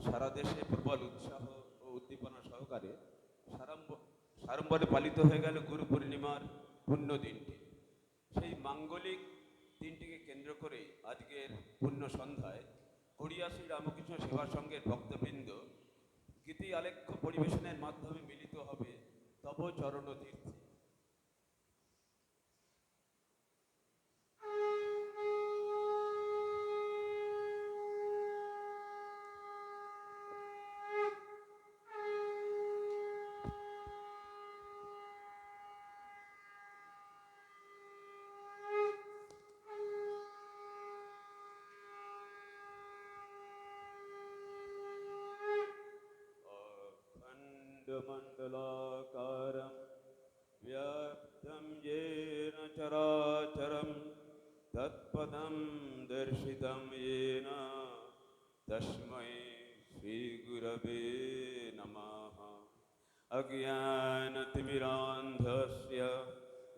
সারা দেশে প্রবল উৎসাহ ও উদ্দীপনা সহকারে সাড়ম্বরে পালিত হয়ে গেল গুরু পূর্ণিমার পুণ্য দিনটি। সেই মাঙ্গলিক দিনটিকে কেন্দ্র করে আজকের পুণ্য সন্ধ্যায় গড়িয়া শ্রী রামকৃষ্ণ সেবা সংঘের ভক্তবৃন্দ গীতি আলেখ্য পরিবেশনের মাধ্যমে মিলিত হবে তব চরণ তীর্থে। मण्डलाकारं व्याप्तं येन चराचरं तत्पदं दर्शितं येन तस्मै श्रीगुरवे नमः। अज्ञानतिमिरान्धस्य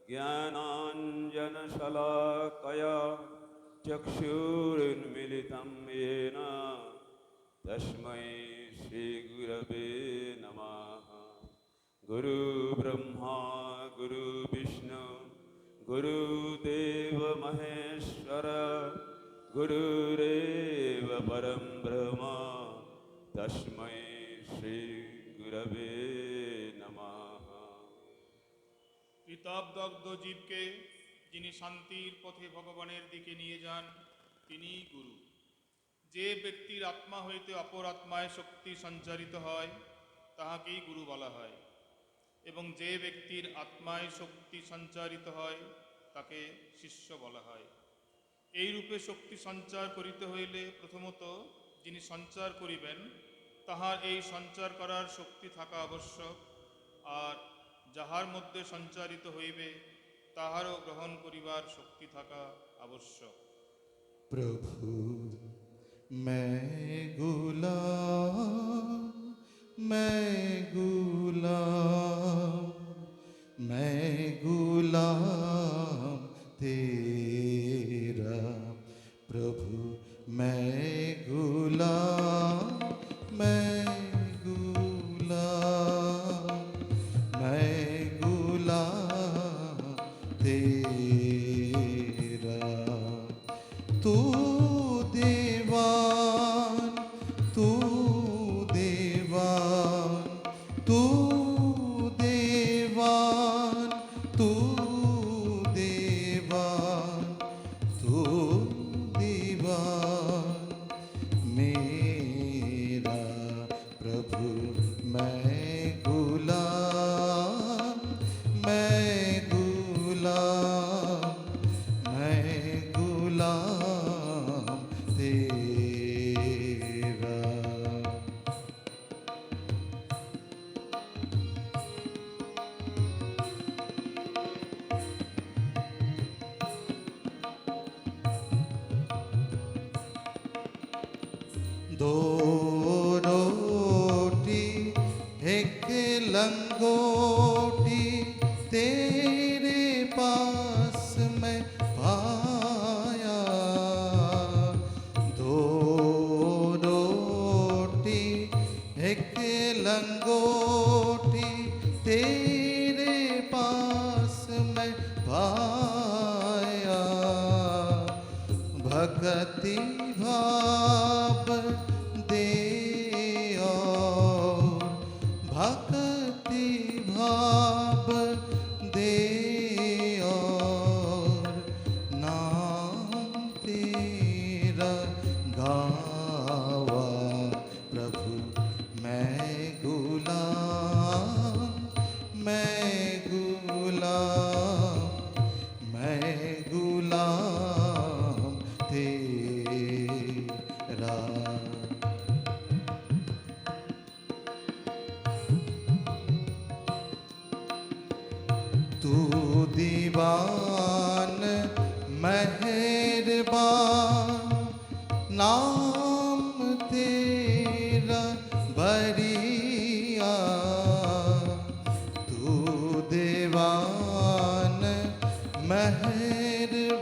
ज्ञानाञ्जनशलाकया चक्षुरुन्मिलितं येन तस्मै श्रीगुरवे नमः। गुरु ब्रह्मा गुरु विष्णु गुरुदेव महेश्वर गुरुरेव परं ब्रह्म तस्मै श्रीगुरवे नमः। কৃতদগ্ধ জীবকে যিনি শান্তির পথে ভগবানের দিকে নিয়ে যান তিনিই গুরু। যে ব্যক্তির আত্মা হইতে অপর আত্মায় শক্তি সঞ্চারিত হয় তাহাকেই গুরু বলা হয়, এবং যে ব্যক্তির আত্মায় শক্তি সঞ্চারিত হয় তাকে শিষ্য বলা হয়। এই রূপে শক্তি সঞ্চার করিতে হইলে প্রথমত যিনি সঞ্চার করিবেন তাহার এই সঞ্চার করার শক্তি থাকা আবশ্যক, আর যাহার মধ্যে সঞ্চারিত হইবে তাহারও গ্রহণ করিবার শক্তি থাকা আবশ্যক। प्रभु मैं गुलाम मैं गुलाम मैं गुलाम तेरा। प्रभु मैं गुलाम मैं गुलाम मैं गुलाम तेरा। तू देवान तू देवान तू देवान तू देवान तू दीवान मेरा। प्रभु मैं गुलाम मैं गुलाम मैं गुलाम तेरा। दो रोटी एक लंगोटी तेरे पास मैं पाया। दो रोटी एक लंगोटी तेरे पास मैं पाया। भक्ति भाव दे और भक्ति भाव दे और नाम तेरा गावा। प्रभु मैं गुलाम मैं गुलाम मैं गुलाम तेरा। तू दीवान मेहरबान नाम तेरा बरिया। तू दीवान मेहरबान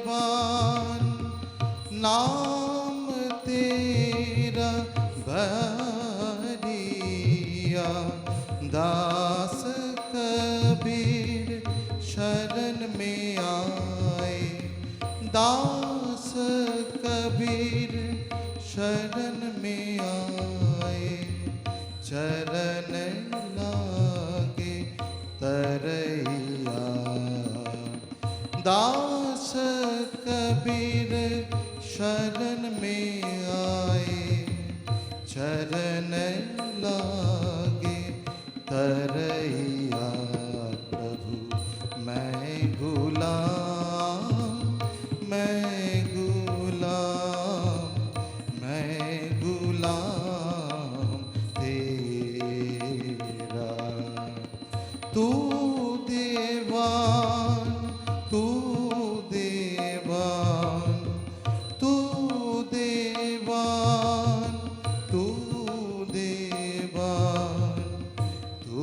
नाम तेरा बरिया। दास कबीर शरण में आए, दास कबीर शरण में आए, चरण लागे तरैया। दास कबीर शरण में आए, चरण लागे तरैया। प्रभु मैं गुलाम, मैं गुलाम, मैं गुलाम तेरा। तू देवान, तू देवान, तू देवान, तू देवान, तू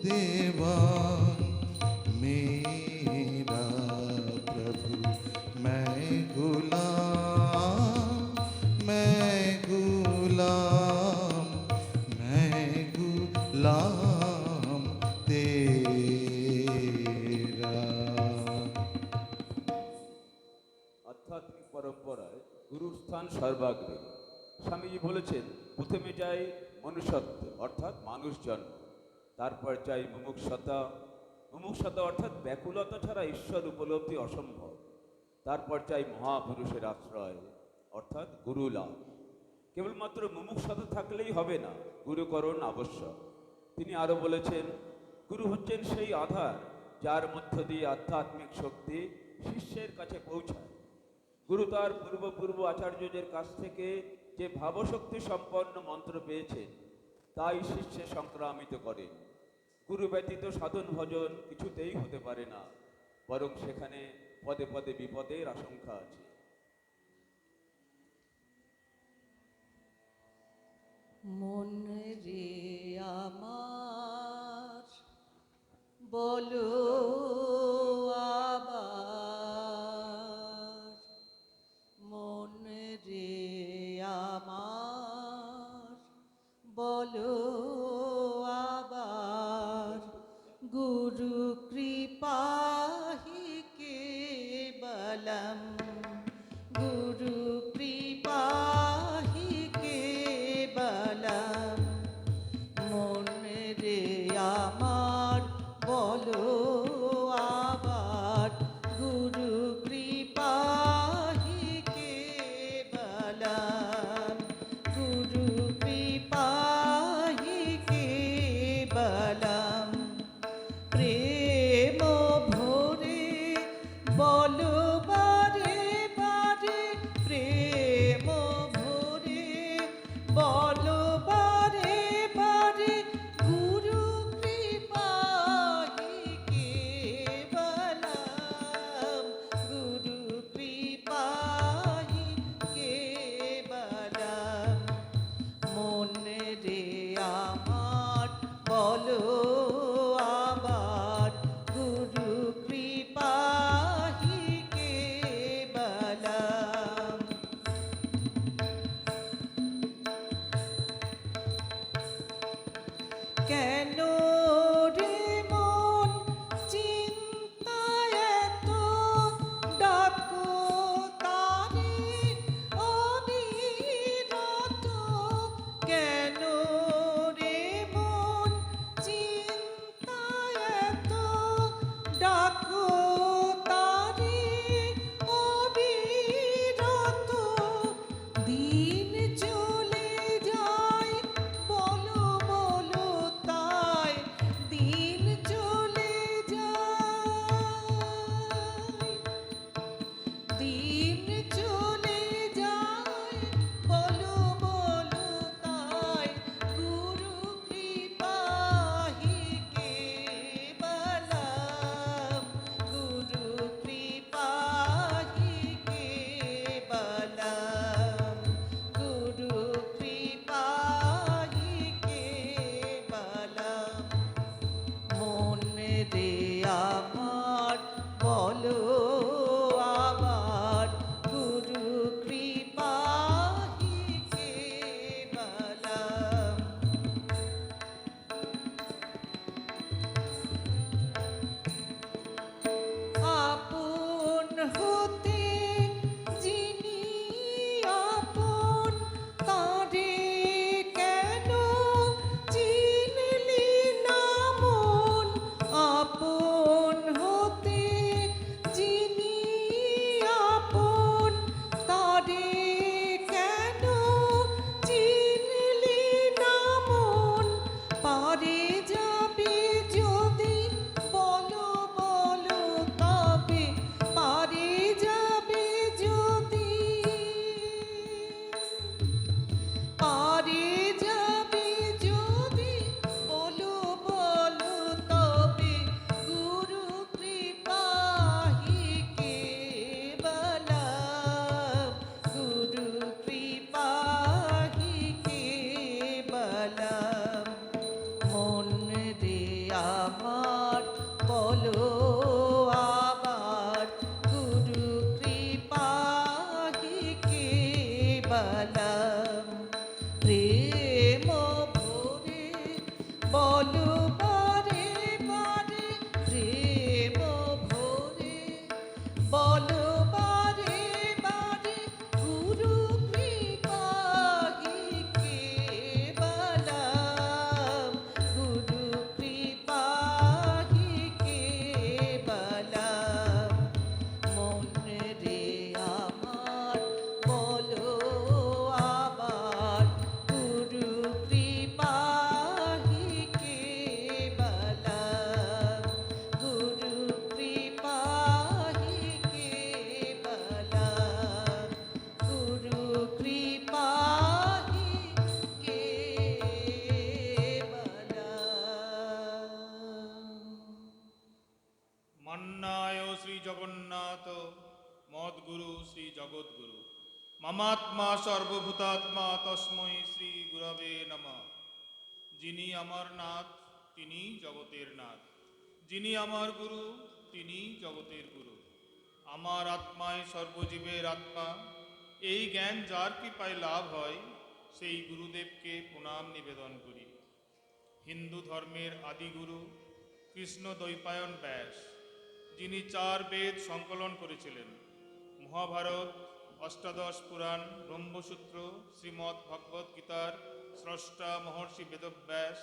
देवान मेरा। प्रभु मैं गुलाम, मैं गुलाम, मैं गुलाम तेरा। আধ্যাত্মিক পরম্পরায় গুরুর স্থান সর্বাগ্রে। স্বামীজি বলেছেন, প্রথমে যায় মনুষ্যত্ব অর্থাৎ মানুষ জন্ম, তারপর চাই মুমুক্ষতা। মুমুক্ষতা অর্থাৎ ব্যাকুলতা ছাড়া ঈশ্বর উপলব্ধি অসম্ভব। তারপর চাই মহাপুরুষের আশ্রয় অর্থাৎ গুরু লাভ। কেবলমাত্র মুমুক্ষতা থাকলেই হবে না, গুরুকরণ আবশ্যক। তিনি আরও বলেছেন, গুরু হচ্ছেন সেই আধার যার মধ্য দিয়ে আধ্যাত্মিক শক্তি শিষ্যের কাছে পৌঁছায়। গুরু তার পূর্ব আচার্যদের কাছ থেকে যে ভাবশক্তি সম্পন্ন মন্ত্র পেয়েছেন তাই শিষ্যে সংক্রামিত করেন। গুরু ব্যতীত সাধন ভজন কিছুতেই হতে পারে না, বরং সেখানে পদে পদে বিপদের আশঙ্কা আছে। মন রে আমার বলো আবার, মন রে আমার বলো আবার, গুরু কৃপাহি কেবলম, গুরু কৃপাহি কেবলম। মন রে আমার বলো আবার, গুরু কৃপাহি কেবলম, গুরু কৃপাহি কেবলম। প্রেম ভরে বলো বারে বারে, প্রেম ভরে বলো বারে বারে, গুরু কৃপাহি কেবলম, গুরু কৃপাহি কেবলম। মন রে আমার বলো আবার, গুরু কৃপাহি কেবলম। কেন রে মন চিন্তায় এত ডাকো তারে অবিরত? কেন রে মন চিন্তায় এত ডাকো তারে অবিরত? দিন চলে যায় বলো বলো তাই, জগদ্গুরু। মমাত্মা সর্বভূতাত্মা তস্মৈ শ্রী গুরবে নমঃ। যিনি আমার নাথ তিনি জগতের নাথ, যিনি আমার গুরু তিনি জগতের গুরু। আমার আত্মায় সর্বজীবের আত্মা, এই জ্ঞান যার কৃপায় লাভ হয় সেই গুরুদেবকে প্রণাম নিবেদন করি। হিন্দু ধর্মের আদিগুরু কৃষ্ণ দ্বৈপায়ন ব্যাস, যিনি 4 বেদ সংকলন করেছিলেন, মহাভারত, অষ্টাদশ পুরাণ, ব্রহ্মসূত্র, শ্রীমদ্ ভগবদ্ গীতার স্রষ্টা মহর্ষি বেদব্যাস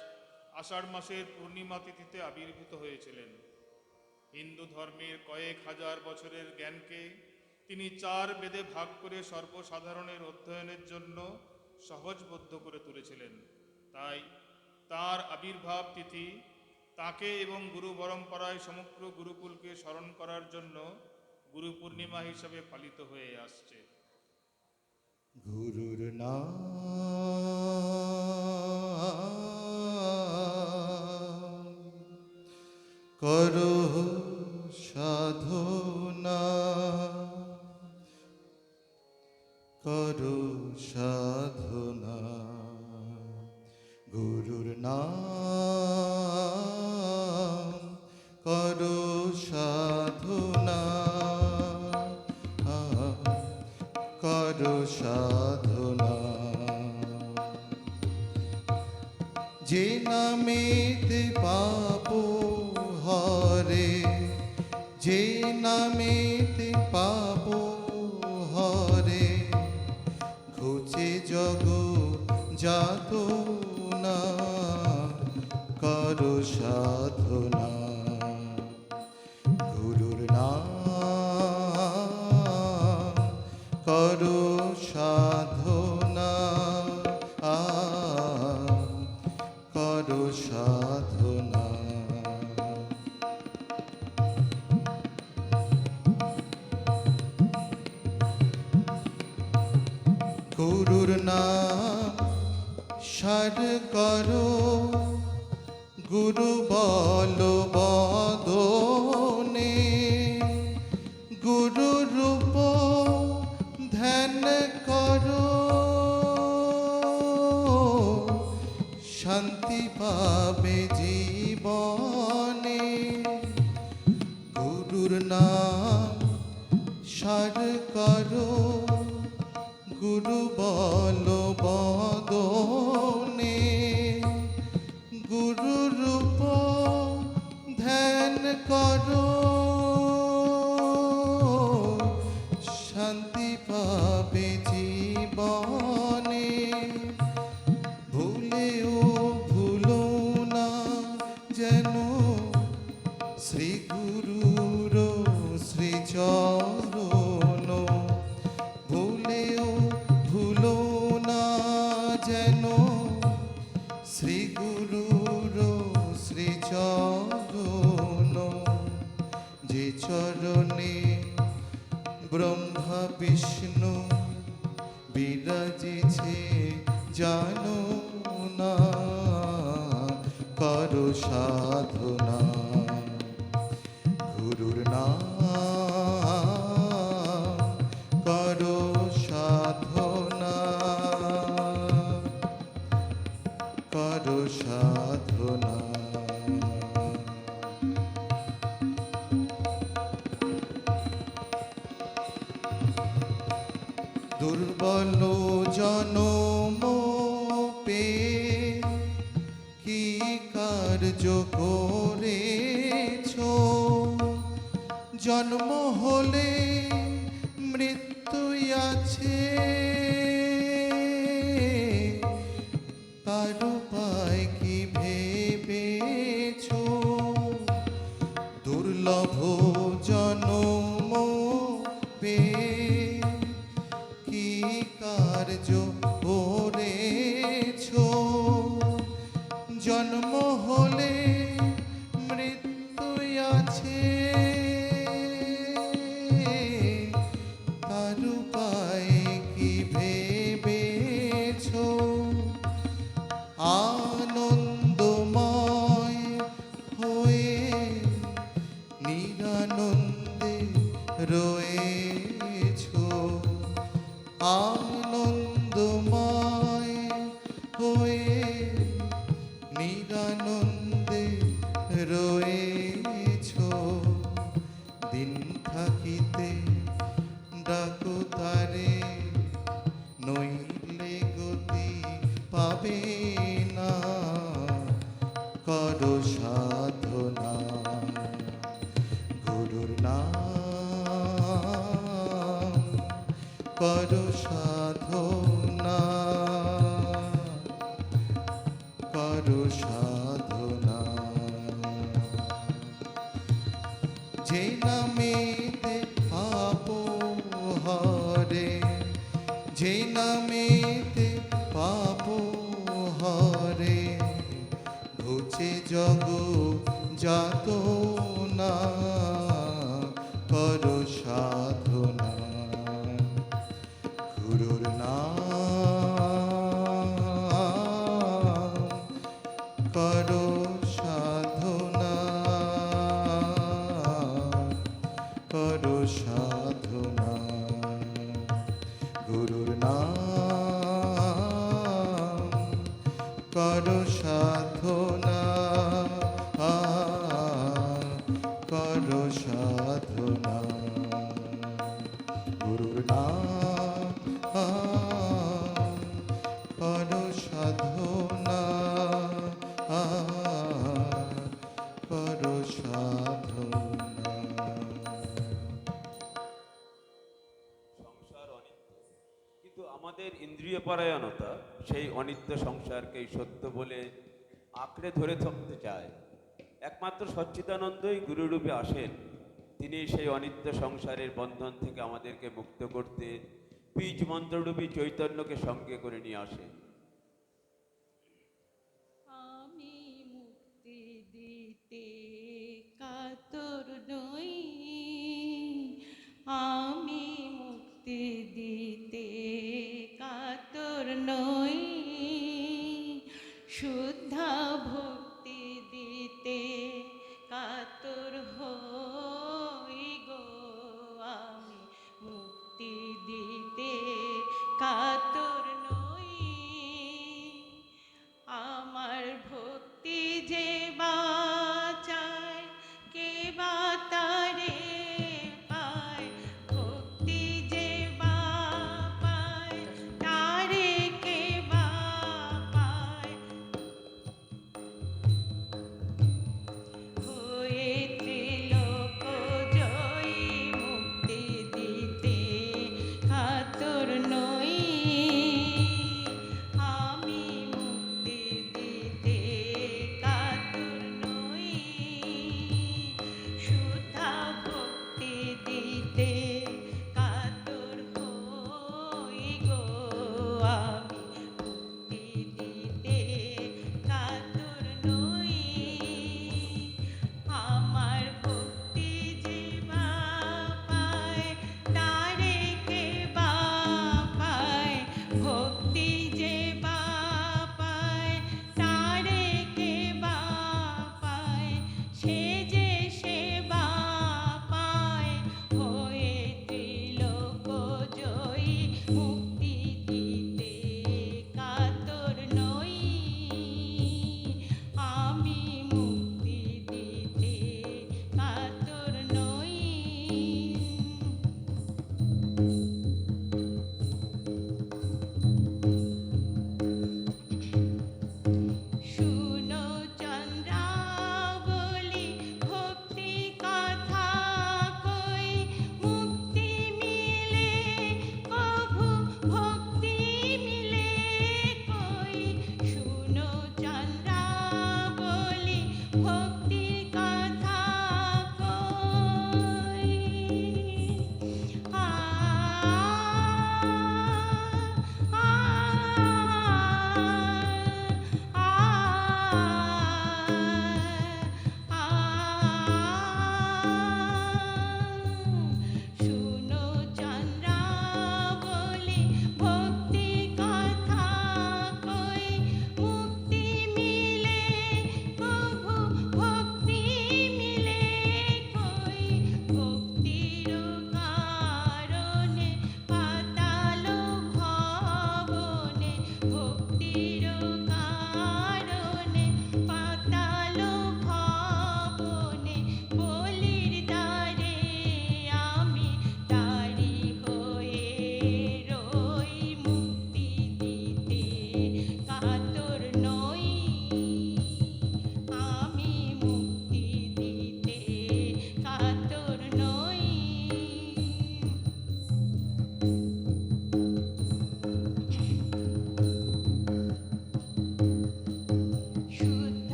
আষাঢ় মাসের পূর্ণিমা তিথিতে আবির্ভূত হয়েছিলেন। হিন্দু ধর্মের কয়েক হাজার বছরের জ্ঞানকে তিনি 4 বেদে ভাগ করে সর্বসাধারণের অধ্যয়নের জন্য সহজবোধ্য করে তুলেছিলেন। তাই তার আবির্ভাব তিথি তাকে এবং গুরু পরম্পরায় সমগ্র গুরুকুলকে স্মরণ করার জন্য গুরু পূর্ণিমা হিসাবে পালিত হয়ে আসছে। গুরুর নাম করো সাধনা, করো সাধনা। গুরুর নাম করো সাধনা, করো সাধনা। যে নামেতে পাপ হরে, যে নামেতে পাপ হরে, ঘুচে জগ যাত না, করো সাধনা। গুরুর নাম করো সাধনা, করো সাধনা। গুরুর নাম সার করো, গুরু বল বদনে, গুরু রূপ ধ্যান করো, শান্তি পাবে জীবনে। গুরুর নাম সার করো, গুরু বল বদনে, গুরু রূপ ধ্যান করো, শান্তি পাবে জীবনে। ভুলেও ভুলো না যেন শ্রী গুরুর শ্রীচরণ, ভুলেও ভুলো না যেন শ্রী গুরুর শ্রীচরণ। যে চরণে ব্রহ্মা বিষ্ণু বিরাজিছে জানো না, করো সাধনা। গুরুর নাম করো সাধনা, করো সাধনা। দুর্বল জনম পে কি কার্য করেছ, জন্ম হলে মৃত্যু আছে, তার উপায় কি ভেবেছ। দুর্লভ জনম পে কি কার্য করেছ, জন্ম হলে মৃত্যু আছে, তার উপায় কি ভেবেছ। আনন্দময় হয়ে নিরানন্দে রয়েছ, হয়ে নিরানন্দে রয়েছ, দিন থাকিতে ডাকো তারে, নইলে গতি পাবে না, করো সাধনা গুরুর নাম, করো সাধনা, করো সাধনা। যে নামেতে পাপ হরে, যে নামেতে পাপ হরে, ঘুচে জগ যাত না, করো সাধনা গুরুর নাম, করো সাধনা, করো সাধনা গুরুর নাম, করো সাধনা, করো সাধনা গুরুর নাম, করো সাধনা, করো সাধনা। সংসার অনিত্য, কিন্তু আমাদের ইন্দ্রিয় পরায়ণতা সেই অনিত্য সংসারকেই সত্য বলে আঁকড়ে ধরে থাকতে চায়। একমাত্র সচ্চিদানন্দই গুরুরূপে আসেন, তিনি সেই অনিত্য সংসারের বন্ধন থেকে আমাদেরকে মুক্ত করতে বীজ মন্ত্ররূপী চৈতন্যকে সঙ্গে করে নিয়ে আসেন। আমি মুক্তি দিতে কাতর নই, আমি মুক্তি দিতে কাতর নই, শুদ্ধা ভক্তি দিতে কাতর হই গো, আমি মুক্তি দিতে কাতর নই। আমার ভক্তি যে বাঁচায়, কে বা তারে পায়, ভক্তি যে বা পায়, তারে কে বা পায়,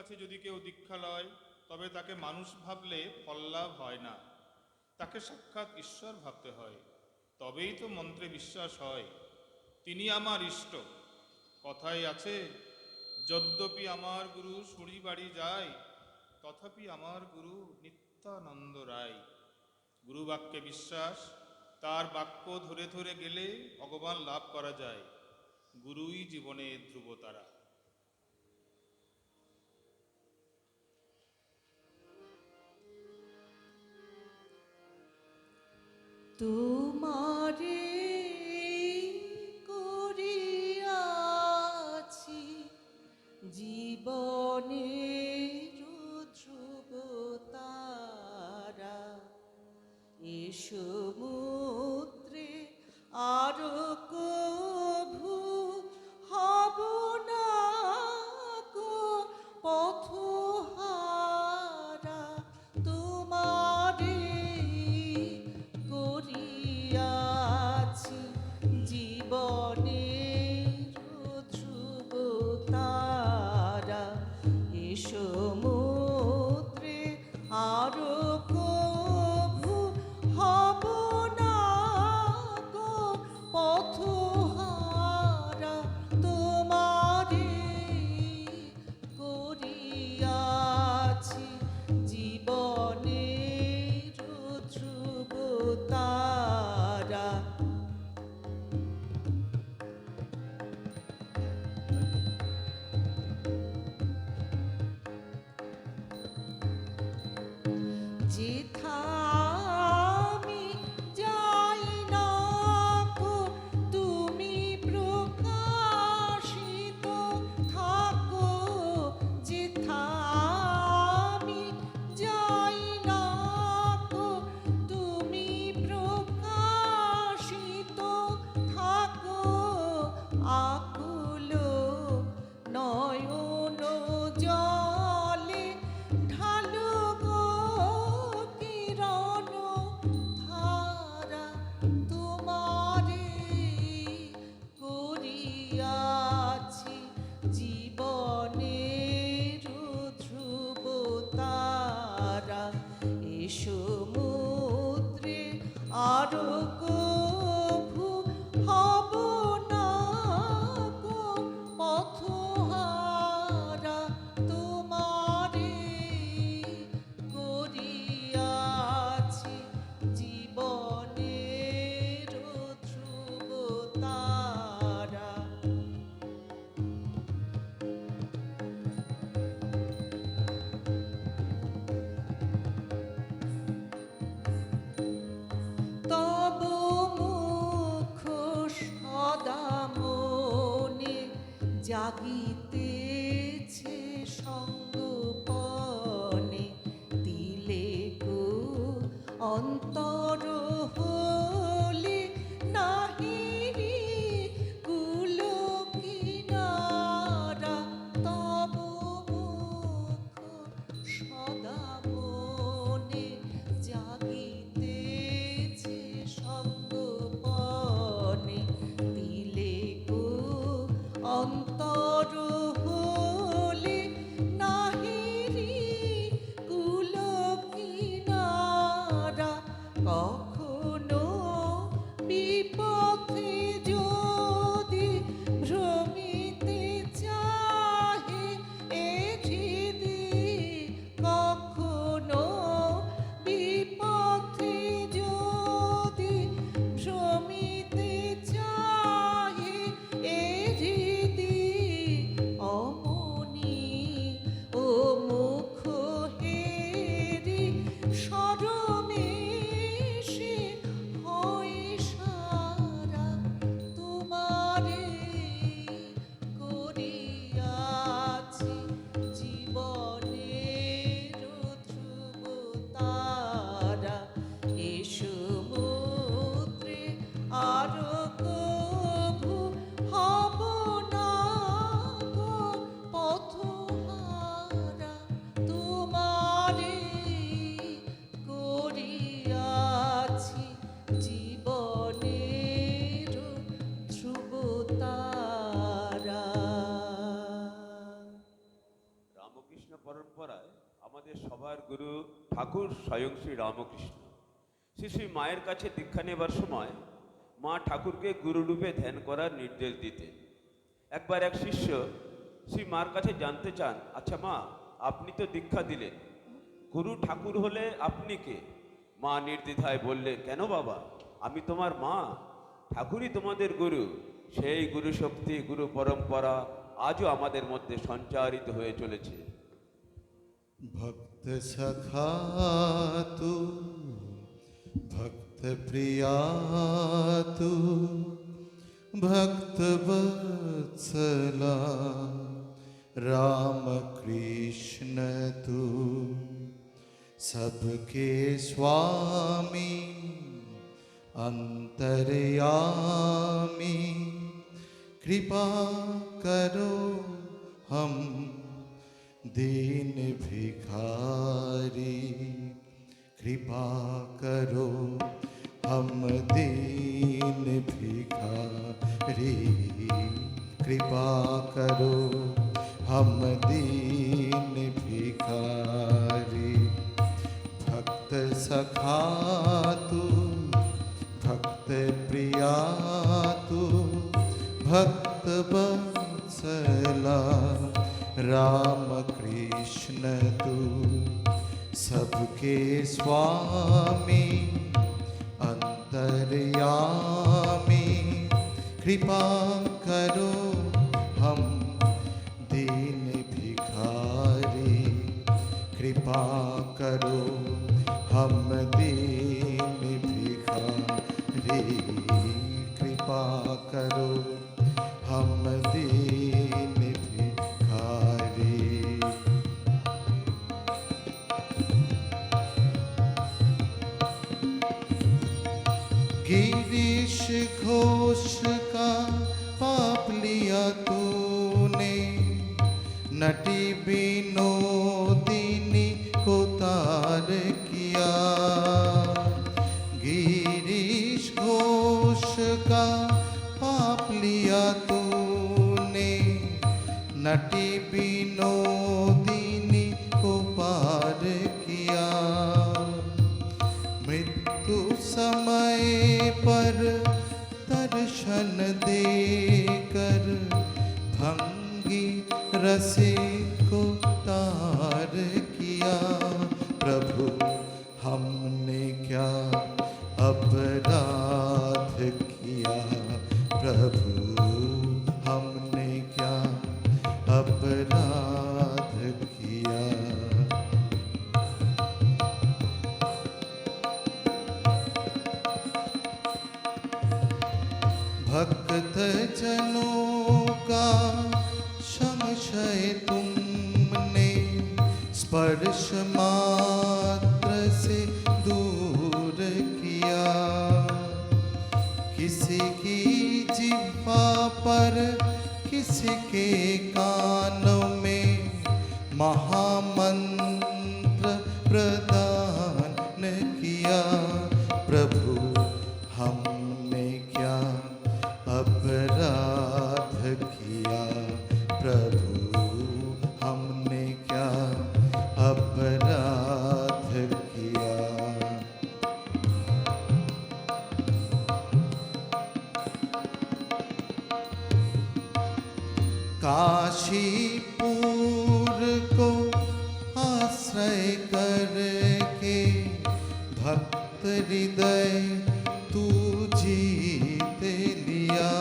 কাছে যদি কেউ দীক্ষা লয় তবে তাকে মানুষ ভাবলে ফল লাভ হয় না, তাকে সাক্ষাৎ ঈশ্বর ভাবতে হয়, তবেই তো মন্ত্রে বিশ্বাস হয়। তিনি আমার ইষ্ট। কথায় আছে, যদ্যপি আমার গুরু সুরি বাড়ি যায়, তথাপি আমার গুরু নিত্যানন্দ রায়। গুরু বাক্যে বিশ্বাস, তার বাক্য ধরে ধরে গেলে ভগবান লাভ করা যায়। গুরুই জীবনের ধ্রুবতারা। তোমারে করিয়াছি জীবনের ধ্রুবতারা, এ সমুদ্রে আরো কভু হব না গো পথহারা। তোমারে করিয়াছি জীবনের ধ্রুবতারা, এ সমুদ্রে আরো কভু হব না গো পথহারা। তোমারে করিয়াছি জীবনের ধ্রুবতারা। যেথা আমি যাই না গো তুমি প্রকাশিত থাকো। যেথা আমি যাই না গো তুমি প্রকাশিত থাকো। আকুল নয়ন জলে ঢালো গো কিরণ ধারা। তোমারে করিয়াছি জীবনের ধ্রুবতারা, এ সমুদ্রে আরো কভু হব না গো পথহারা। তোমারে করিয়াছি জীবনের ধ্রুবতারা। তব মুখ সদা মনে জাগিতেছে সঙ্গপনে। দিলে গো অন্তর হলে নাহি কুল কিনারা। তব মুখ সদা মনে জাগিতেছে সঙ্গপনে। দিলে গো অন্তর হলে নাহি কুল কিনারা। গুরু ঠাকুর স্বয়ং শ্রী রামকৃষ্ণ। শ্রী শ্রী মায়ের কাছে দীক্ষা নেবার সময় মা ঠাকুরকে গুরুরূপে ধ্যান করার নির্দেশ দিতেন। একবার এক শিষ্য শ্রী মার কাছে জানতে চান, আচ্ছা মা, আপনি তো দীক্ষা দিলেন, গুরু ঠাকুর হলে আপনি কে? মা নির্দ্বিধায় বললেন, কেন বাবা, আমি তোমার মা, ঠাকুরই তোমাদের গুরু। সেই গুরু শক্তি, গুরু পরম্পরা আজও আমাদের মধ্যে সঞ্চারিত হয়ে চলেছে। भक्त सखा तू, भक्त प्रिया तू, भक्त वत्सला राम कृष्ण तू, सबके स्वामी अंतर्यामी, कृपा करो हम दीन भिखारी, कृपा करो हम दीन भिखारी, कृपा करो हम दीन भिखारी। भक्त सखा तू, भक्त प्रिया तू, भक्त वत्सला राम कृष्ण तू, सबके स्वामी अंतर्यामी, कृपा करो हम दीन भिखारी, कृपा करो हम दीन भिखारी, कृपा करो हम दीन भिखारी। गिरीश घोष का पाप लिया तूने, नटी विनोदिनी को तार किया। गिरीश घोष का पाप लिया तूने, नटी विनोदिनी को पार किया। मृत्यु समय पर दर्शन देकर भंगी रसे को तार किया। प्रभु हमने क्या अपराध किया, प्रभु हमने क्या अपराध किया। भक्त जनों का संशय तुमने स्पर्श मात्र से दूर किया। किसी की जिह्वा पर, किसी के कानों में महामंत्र प्रदान किया। प्रभु हमने क्या अपराध किया, प्रभु हमने क्या अपराध किया। काशीपुर को आश्रय करके भक्त हृदय तू जीत लिया।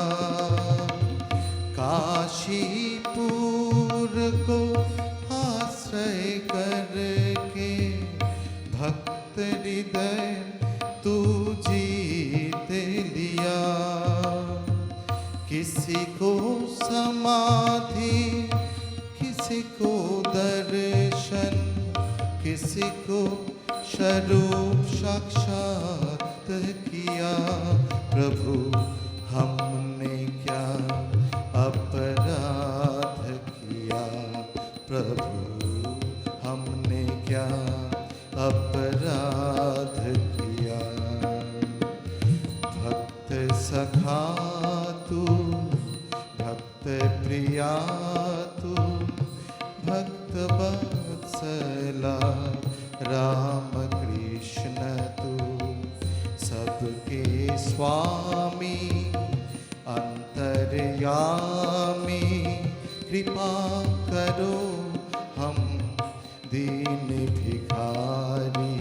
काशीपुर को आश्रय करके भक्त हृदय तू जीत लिया। किसी को समाधि, किसी को दर्शन, किसी को स्वरूप साक्षात किया। प्रभु हमने क्या अपराध किया, प्रभु हमने क्या अपराध किया। भक्त सखा तू, भक्त प्रिया तू, भक्त वत्सला राम कृष्ण तू सबके स्वामी अंतर्यामी कृपा करो हम दीन भिखारी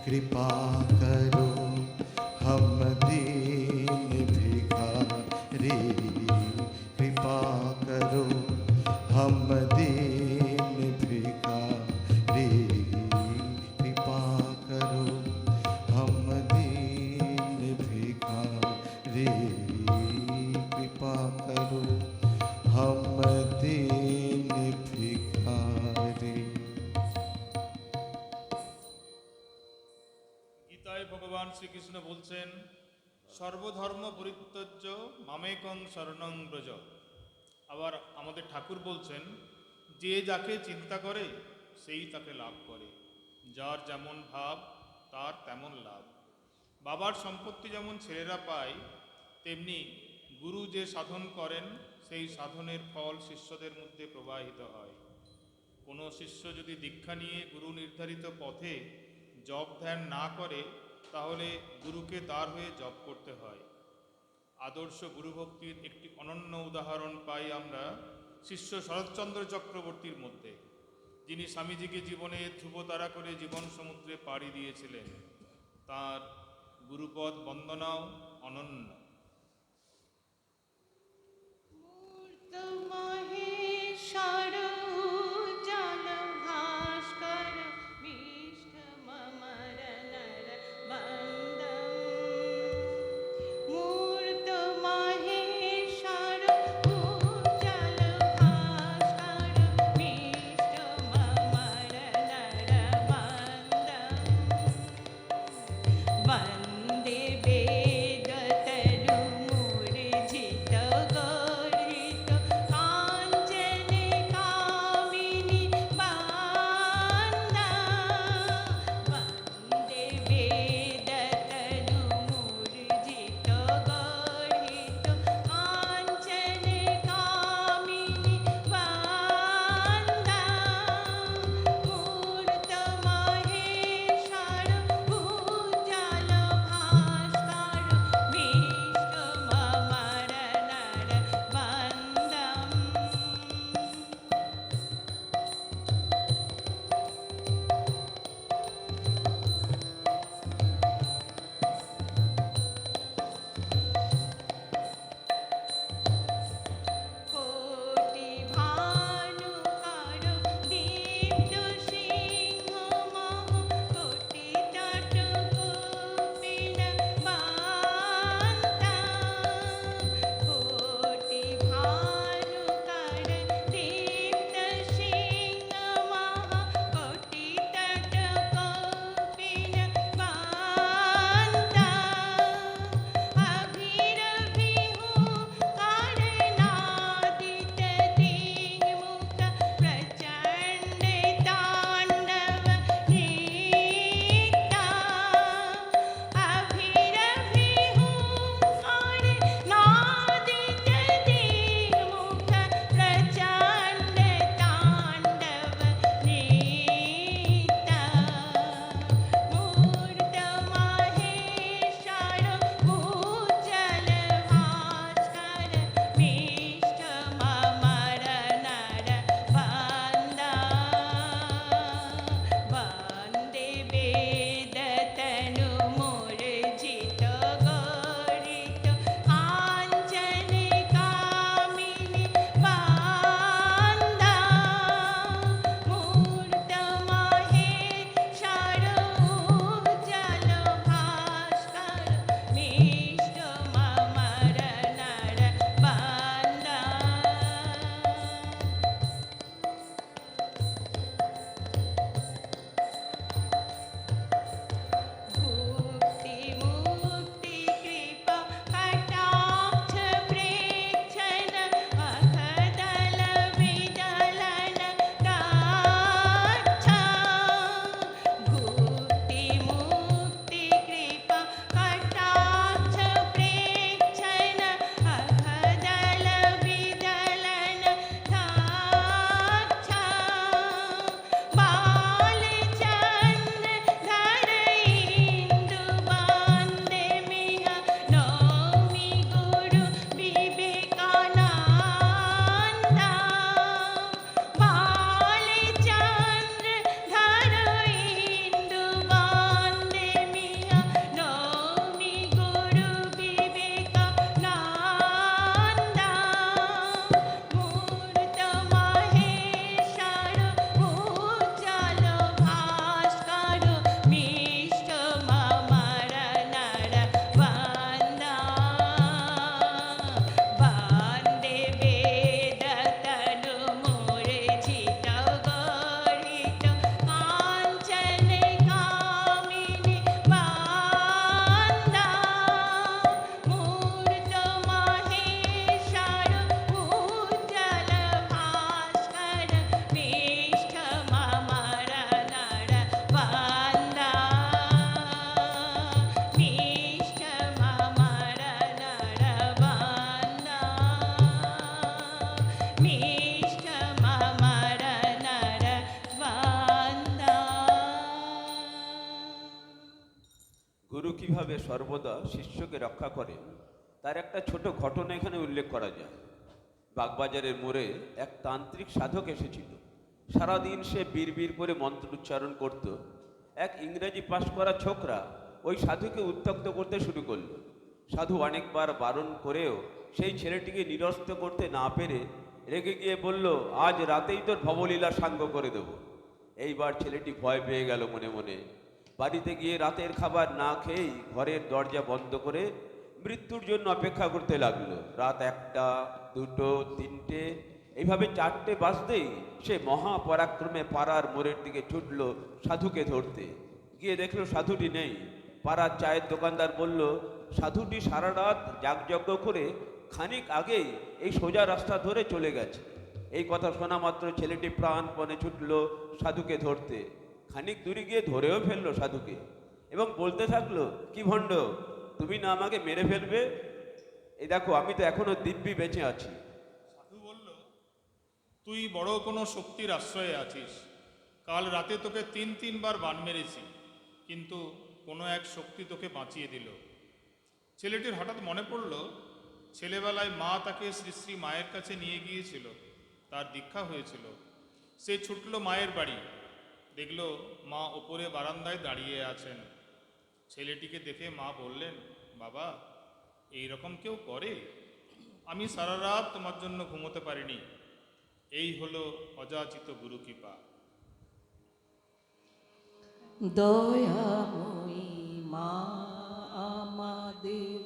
कृपा करो हम दीन भिखारी कृपा करो हम दीन भिखारी कृपा करो हम दीन भिखारी कृपा करो हम दीन भिखारी। গীতায় ভগবান শ্রীকৃষ্ণ বলছেন, সর্বধর্ম পরিত্যজ্য মামেকং শরণং ব্রজ। আবার আমাদের ঠাকুর বলছেন, যে যাকে চিন্তা করে সেই তাকে লাভ করে, যার যেমন ভাব তার তেমন লাভ। বাবার সম্পত্তি যেমন ছেলেরা পায়, তেমনি গুরু যে সাধন করেন সেই সাধনের ফল শিষ্যদের মধ্যে প্রবাহিত হয়। কোনো শিষ্য যদি দীক্ষা নিয়ে গুরু নির্ধারিত পথে জপ ধ্যান না করে, তাহলে গুরুকে তার হয়ে জপ করতে হয়। আদর্শ গুরুভক্তির একটি অনন্য উদাহরণ পাই আমরা শিষ্য শরৎচন্দ্র চক্রবর্তীর মধ্যে, যিনি স্বামীজিকে জীবনে ধ্রুবতারা করে জীবন সমুদ্রে পাড়ি দিয়েছিলেন। তার গুরুপদ বন্দনাও অনন্য। মূর্ত মহেশ্বর উজ্জ্বল ভাস্কর বিষ্ঠ মমর নর বন্দম। মূর্ত মহেশ্বর উজ্জ্বল ভাস্কর বিষ্ঠ মমর নর বন্দম। বন্দে বেদতরু মূর্ছিত গর্হিত কাঞ্চনে কামিনী বান্দা। বন্দে বেদতরু মূর্ছিত গর্হিত কাঞ্চনে কামিনী বান্দা। মূর্ত মহেশ্বর উজ্জ্বল ভাস্কর বিষ্ঠ মমর নর বন্দম। গুরু কিভাবে সর্বদা শিষ্যকে রক্ষা করেন তার একটা ছোট ঘটনা এখানে উল্লেখ করা যায়। বাগবাজারের মোড়ে এক তান্ত্রিক সাধক এসেছিল। সারাদিন সে বিড় করে মন্ত্র উচ্চারণ করত। এক ইংরেজি পাশ করা ছোকরা ওই সাধুকে উত্ত্যক্ত করতে শুরু করলো। সাধু অনেকবার বারণ করেও সেই ছেলেটিকে নিরস্ত করতে না পেরে রেগে গিয়ে বলল, আজ রাতেই তোর ভবলীলা সাঙ্গ করে দেব। এইবার ছেলেটি ভয় পেয়ে গেল মনে মনে। বাড়িতে গিয়ে রাতের খাবার না খেয়েই ঘরের দরজা বন্ধ করে মৃত্যুর জন্য অপেক্ষা করতে লাগলো। রাত 1টা, 2টো, 3টে, এইভাবে 4টে বাজতেই সে মহাপরাক্রমে পাড়ার মোড়ের দিকে ছুটল সাধুকে ধরতে। গিয়ে দেখলো সাধুটি নেই। পাড়ার চায়ের দোকানদার বলল, সাধুটি সারা রাত যাগযজ্ঞ করে খানিক আগেই এই সোজা রাস্তা ধরে চলে গেছে। এই কথা শোনা মাত্র ছেলেটি প্রাণপণে ছুটল সাধুকে ধরতে। খানিক দূরে গিয়ে ধরেও ফেললো সাধুকে এবং বলতে থাকলো, কি ভণ্ড, তুমি না আমাকে মেরে ফেলবে? এই দেখো, আমি তো এখনো দিব্যি বেঁচে আছি। সাধু বলল, তুই বড় কোনো শক্তির আশ্রয়ে আছিস। কাল রাতে তোকে 3বার বান মেরেছি, কিন্তু কোনো এক শক্তি তোকে বাঁচিয়ে দিল। ছেলেটির হঠাৎ মনে পড়ল, ছেলেবেলায় মা তাকে শ্রী শ্রী মায়ের কাছে নিয়ে গিয়েছিল, তার দীক্ষা হয়েছিল। সে ছুটল মায়ের বাড়ি, দেখল মা ওপরে বারান্দায় দাঁড়িয়ে আছেন। ছেলেটিকে দেখে মা বললেন, বাবা, এই রকম কেউ করে? আমি সারা রাত তোমার জন্য ঘুমোতে পারিনি। এই হলো অযাচিত গুরু কৃপা। দয়াময়ী মা আমাদের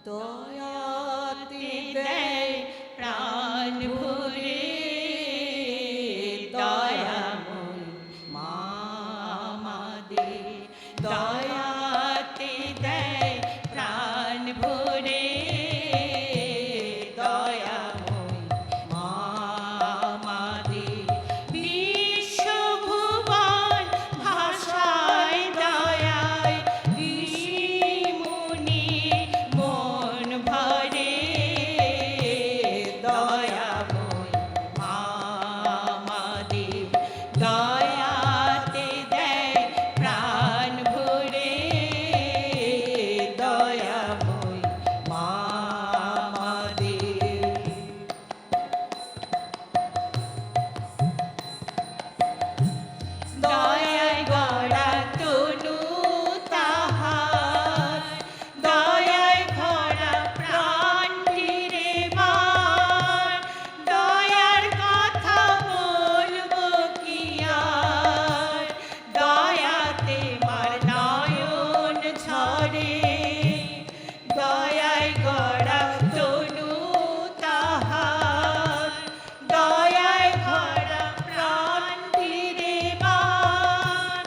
দয়াতে দেয় প্রাণ ভরে, দয়াময়ী মা আমাদের দয়াতে দেয় প্রাণ ভরে, দয়াময়ী মা আমাদের বিশ্বভুবন ভাষায় দয়ায় ঋষি মুনি মন ভরে, দয়াময়ী মা আমাদের দয়াতে দেয় প্রাণ ভরে, দয়াময়ী মা আমাদের। দয়ায় গড়া তনু তাহার, দয়ায় ভরা প্রাণটি রে বার, দয়ার কথা বলবো কি আর, দয়াতে মার নয়ন ঝরে, দয়ায় গড়া তনু তাহার, দয়ায় ভরা প্রাণটি রে বার,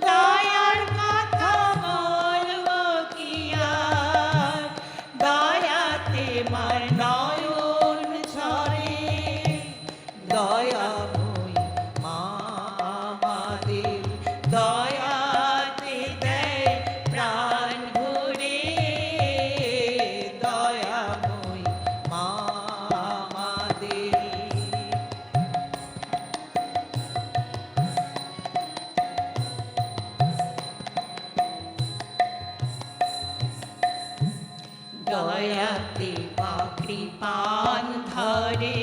দয়ার কথা বলবো কি আর, দয়াতে মার নয়ন ঝরে, দয়াময়ী মা আমাদের দয়াতে দেয় প্রাণ ভরে, দয়াময়ী মা আমাদের। দয়াতে মা কৃপান ধরে,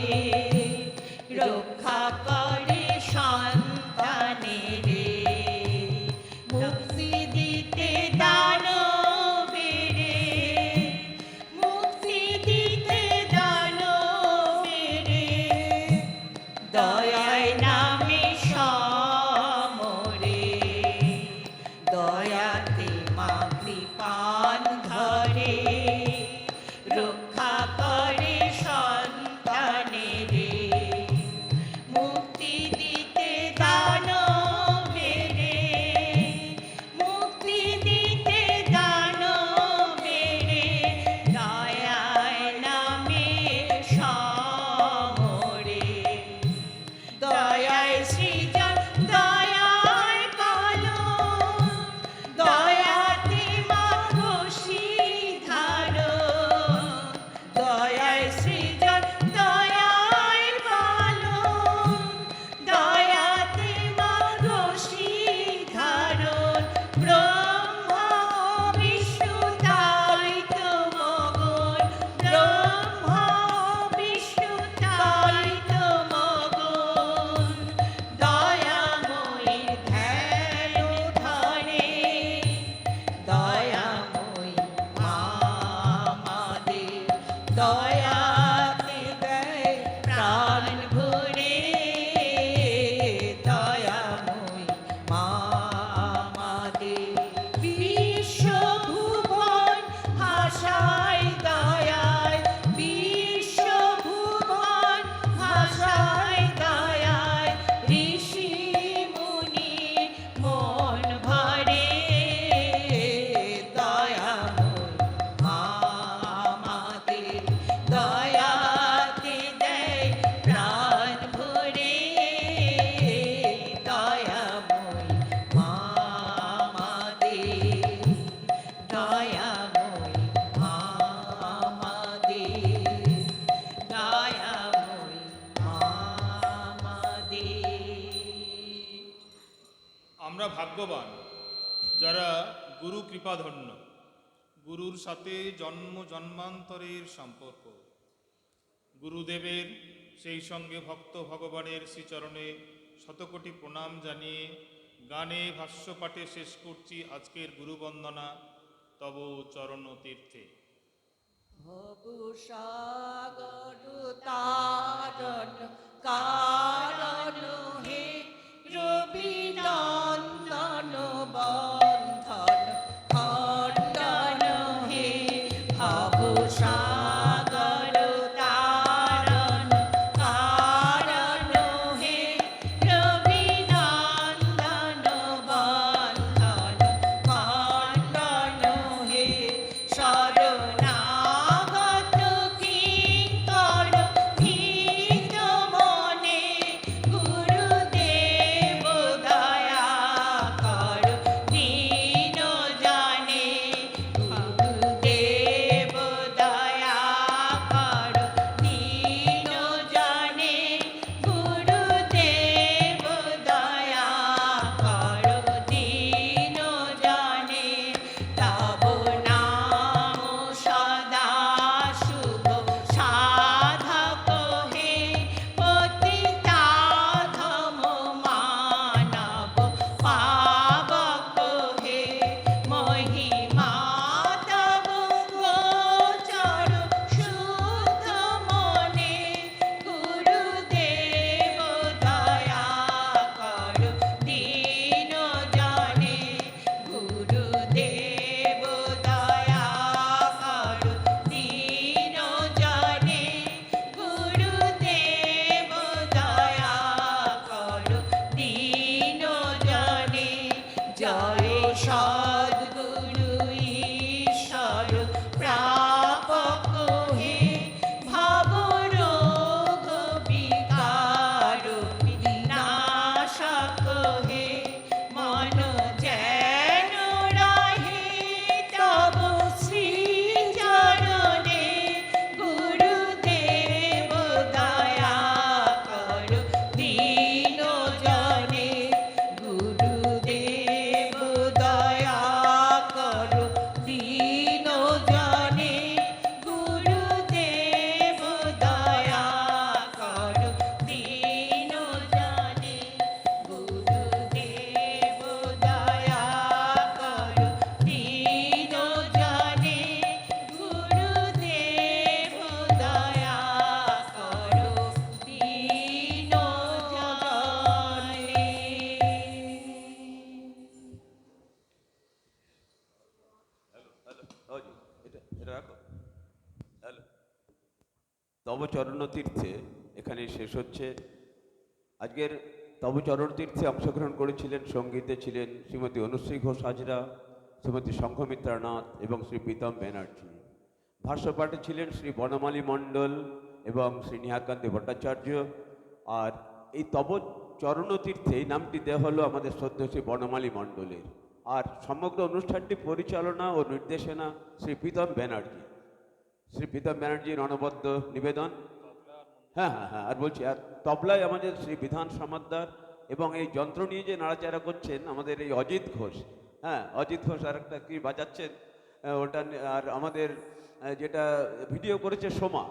রক্ষা করে সন্তানের, মুক্তি দিতে দানবের, মুক্তি দিতে দানবের, দয়ায় নামে সমরে, দয়াতে মা কৃপান ধরে, রক্ষা করে সন্তানের, মুক্তি দিতে দানবের, মুক্তি দিতে দানবের, দয়ায় নামে সমরে, দয়ায় সৃজন দয়ায় পালন, দয়াতে দয়াতে দেয় প্রাণ ভরে দয়াময়ী মা আমাদের বিশ্বভুবন ভাষায় দয়ায় বিশ্বভুবন ভাষায় দয়ায় ঋষি মুনি মন ভরে দয়াময়ী মা আমাদের দয়াতে দেয় প্রাণ ভরে দয়াময়ী মা আমাদের দয়াময়ী মা আমাদের দয়াময়ী মা আমাদের। আমরা ভাগ্যবান যারা গুরু কৃপাধন্য, গুরুর সাথে জন্ম জন্মান্তরের সম্পর্ক, গুরুদেবের সেই সঙ্গে ভক্ত ভগবানের শ্রীচরণে শতকোটি প্রণাম জানিয়ে গানে ভাষ্যপাঠে শেষ করছি আজকের গুরুবন্দনা তব চরণ তীর্থে। ভবু সাগর তারণ কারণ হে রবি নন্দন বন্ধন খণ্ডন হে ভবু সাগর তারণ কারণ হে রবি নন্দন বন্ধন খণ্ডন হে শরণাগত কিঙ্কর ভীত মনে গুরুদেব দয়া কর দীন জানে গুরুদেব দয়া কর দীন জানে গুরুদেব দয়া কর দীন জানে তব নাম সদা শুভ সাধক হে পতিতাধম মানব পাবক হে মহিমা তব গোচর শুদ্ধ মনে গুরুদেব দয়া কর দীন জানে গুরুদেব দয়া কর দীন জানে গুরুদেব দয়া কর দীন জানে জয় সদ্গুরু ঈশ্বর প্রাপক হে ভব রোগ বিকার বিনাশক হে মন যেন রাহে তব শ্রী চরণে গুরুদেব দয়া কর দীন জনে গুরুদেব দয়া কর দীন জনে গুরুদেব দয়া কর দীন জনে গুরুদেব দয়া কর দীন জনে গুরুদেব দয়া কর দীন হ্যালো, এটা রাখো। হ্যালো, তব চরণ তীর্থে এখানে শেষ হচ্ছে। আজকের তব চরণ তীর্থে অংশগ্রহণ করেছিলেন, সঙ্গীতে ছিলেন শ্রীমতী অনুশ্রী ঘোষ হাজরা, শ্রীমতী শঙ্খমিত্রা নাথ এবং শ্রী প্রীতম ব্যানার্জি। ভাষ্যপাঠে ছিলেন শ্রী বনমালী মণ্ডল এবং শ্রী নিহারকান্তি ভট্টাচার্য। আর এই তব চরণ তীর্থে এই নামটি দেওয়া হলো আমাদের শ্রদ্ধেয় শ্রী বনমালী মণ্ডলের। আর সমগ্র অনুষ্ঠানটি পরিচালনা ও নির্দেশনা শ্রী প্রীতম ব্যানার্জি। শ্রী প্রীতম ব্যানার্জির অনবদ্য নিবেদন। হ্যাঁ হ্যাঁ হ্যাঁ, আর বলছি, আর তবলায় আমাদের শ্রী বিধান সমাদ্দার, এবং এই যন্ত্র নিয়ে যে নাড়াচাড়া করছেন আমাদের এই অজিত ঘোষ। হ্যাঁ, অজিত ঘোষ আর একটা কি বাজাচ্ছেন ওটা, আর আমাদের যেটা ভিডিও করেছে সোমা।